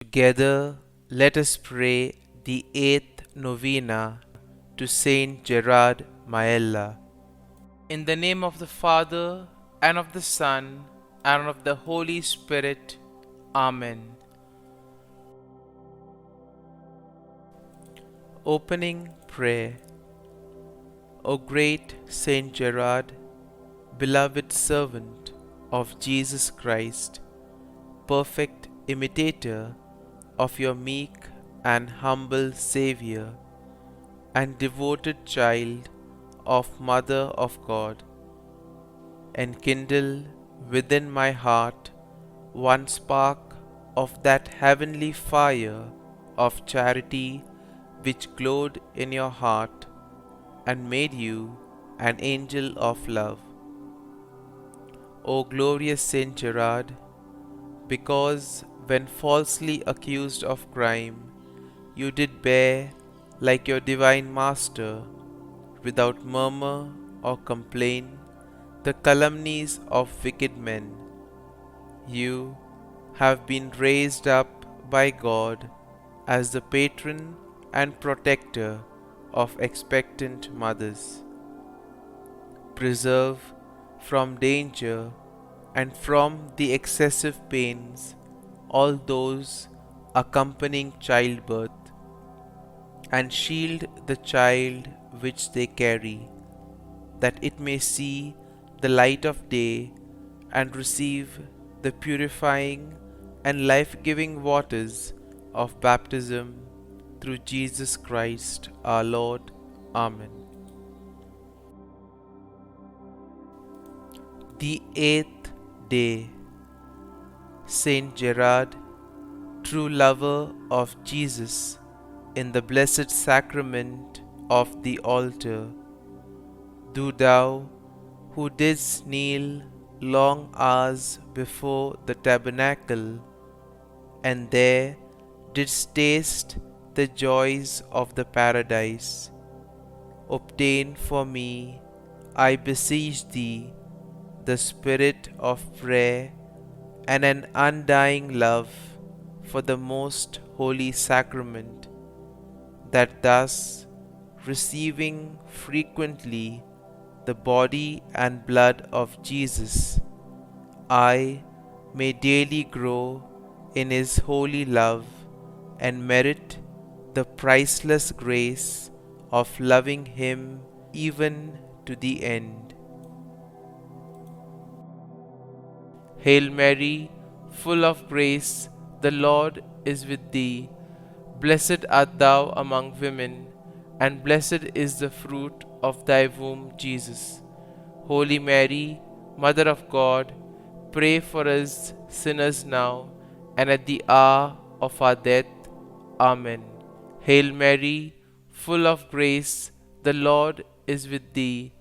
Together, let us pray the eighth novena to St Gerard Majella. In the name of the Father, and of the Son, and of the Holy Spirit. Amen. Opening Prayer. O great St Gerard, beloved servant of Jesus Christ, perfect imitator of your meek and humble Xavier, and devoted child of Mother of God, enkindle within my heart one spark of that heavenly fire of charity which glowed in your heart and made you an angel of love. O glorious Saint Gerard, because when falsely accused of crime, you did bear, like your divine Master, without murmur or complaint, the calumnies of wicked men. You have been raised up by God as the patron and protector of expectant mothers. Preserve from danger and from the excessive pains all those accompanying childbirth, and shield the child which they carry, that it may see the light of day and receive the purifying and life-giving waters of baptism through Jesus Christ our Lord. Amen. The eighth day. Saint Gerard, true lover of Jesus in the blessed sacrament of the altar, do thou, who didst kneel long hours before the tabernacle, and there didst taste the joys of the paradise, obtain for me, I beseech thee, the spirit of prayer and an undying love for the most holy sacrament, that thus, receiving frequently the body and blood of Jesus, I may daily grow in his holy love and merit the priceless grace of loving him even to the end. Hail Mary, full of grace, the Lord is with thee. Blessed art thou among women, and blessed is the fruit of thy womb, Jesus. Holy Mary, Mother of God, pray for us sinners now and at the hour of our death. Amen. Hail Mary, full of grace, the Lord is with thee.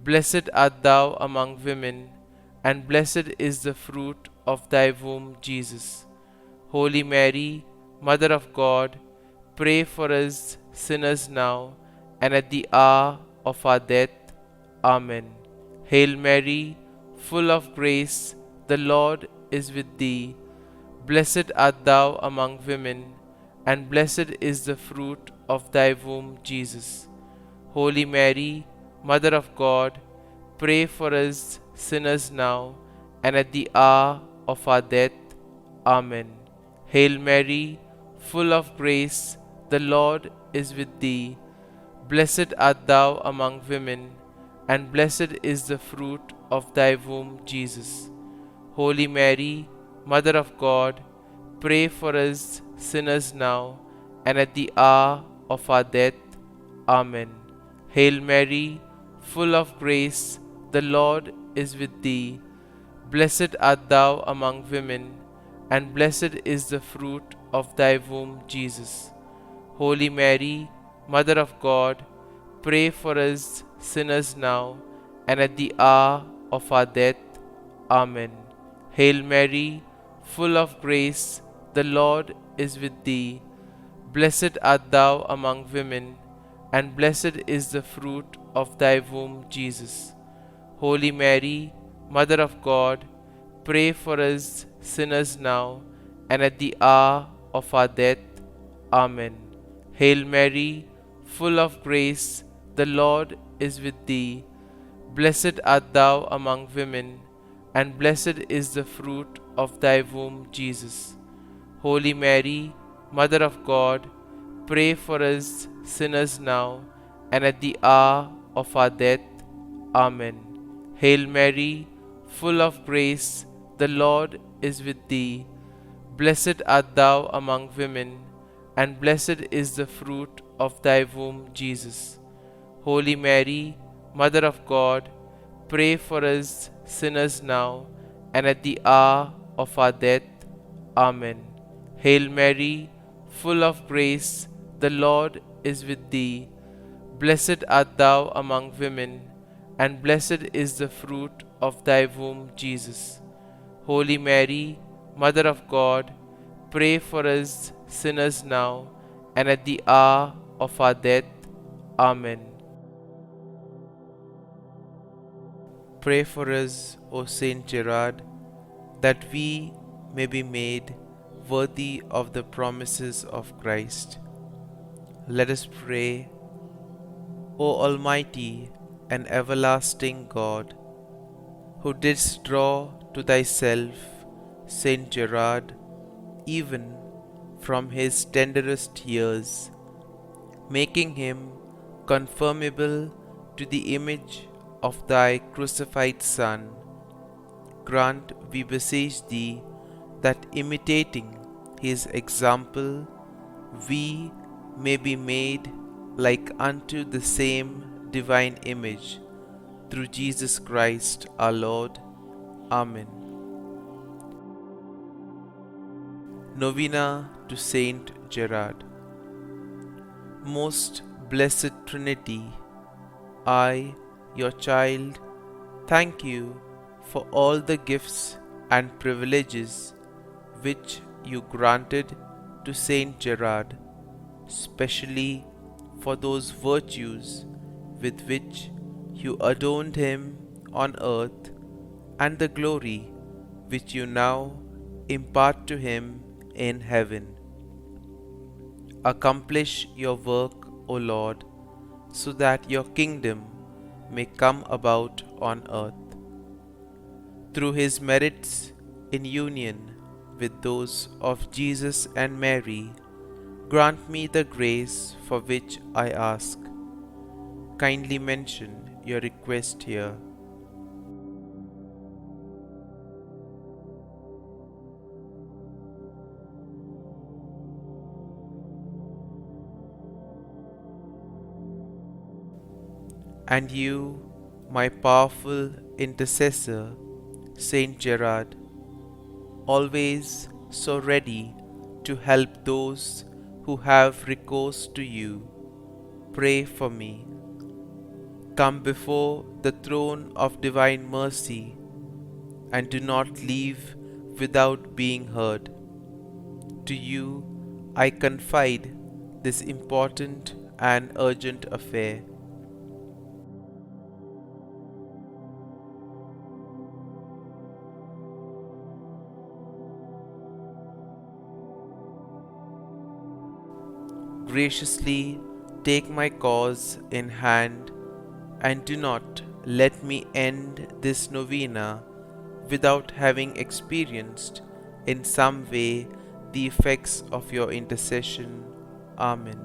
Blessed art thou among women, and blessed is the fruit of thy womb, Jesus. Holy Mary, Mother of God, pray for us sinners now and at the hour of our death. Amen. Hail Mary, full of grace, the Lord is with thee. Blessed art thou among women, and blessed is the fruit of thy womb, Jesus. Holy Mary, Mother of God, pray for us sinners now and at the hour of our death. Amen. Hail Mary, full of grace, the Lord is with thee. Blessed art thou among women, and blessed is the fruit of thy womb, Jesus. Holy Mary, Mother of God, pray for us sinners now and at the hour of our death. Amen. Hail Mary, full of grace, the Lord is with thee. Blessed art thou among women, and blessed is the fruit of thy womb, Jesus. Holy Mary, Mother of God, pray for us sinners now and at the hour of our death. Amen. Hail Mary, full of grace, the Lord is with thee. Blessed art thou among women, and blessed is the fruit of thy womb, Jesus. Holy Mary, Mother of God, pray for us sinners now and at the hour of our death. Amen. Hail Mary, full of grace, the Lord is with thee. Blessed art thou among women, and blessed is the fruit of thy womb, Jesus. Holy Mary, Mother of God, pray for us sinners now and at the hour of our death. Amen. Hail Mary, full of grace, the Lord is with thee. Blessed art thou among women, and blessed is the fruit of thy womb, Jesus. Holy Mary, Mother of God, pray for us sinners now and at the hour of our death. Amen. Hail Mary, full of grace, the Lord is with thee. Blessed art thou among women, and blessed is the fruit of thy womb, Jesus. Holy Mary, Mother of God, pray for us sinners now and at the hour of our death. Amen. Pray for us, O St Gerard, that we may be made worthy of the promises of Christ. Let us pray. O Almighty and everlasting God, who didst draw to thyself St Gerard even from his tenderest years, making him conformable to the image of thy crucified Son, grant, we beseech thee, that imitating his example, we may be made like unto the same divine image, through Jesus Christ our Lord. Amen. Novena to Saint Gerard. Most Blessed Trinity, I, your child, thank you for all the gifts and privileges which you granted to Saint Gerard, specially for those virtues with which you adorned him on earth, and the glory which you now impart to him in heaven. Accomplish your work, O Lord, so that your kingdom may come about on earth. Through his merits in union with those of Jesus and Mary, grant me the grace for which I ask. Kindly mention your request here. And you, my powerful intercessor, Saint Gerard, always so ready to help those who have recourse to you, pray for me. Come before the throne of divine mercy, and do not leave without being heard. To you I confide this important and urgent affair. Graciously take my cause in hand, and do not let me end this novena without having experienced in some way the effects of your intercession. Amen.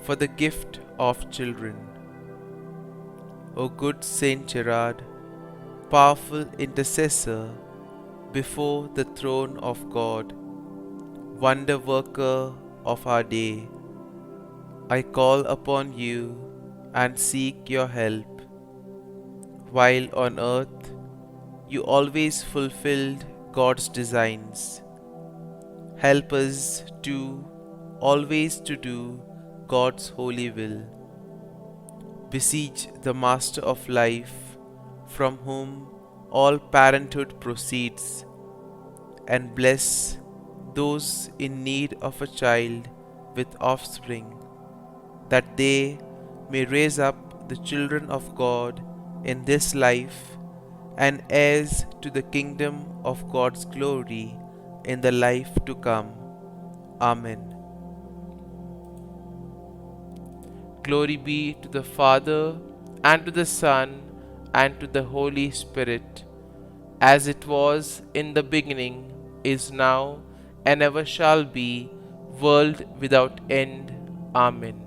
For the gift of children. O good Saint Gerard, powerful intercessor before the throne of God, wonder worker of our day, I call upon you and seek your help. While on earth you always fulfilled God's designs, help us always to do God's holy will. Beseech the Master of life, from whom all parenthood proceeds, and bless those in need of a child with offspring, that they may raise up the children of God in this life and heirs to the kingdom of God's glory in the life to come. Amen. Glory be to the Father, and to the Son, and to the Holy Spirit, as it was in the beginning, is now, and ever shall be, world without end. Amen.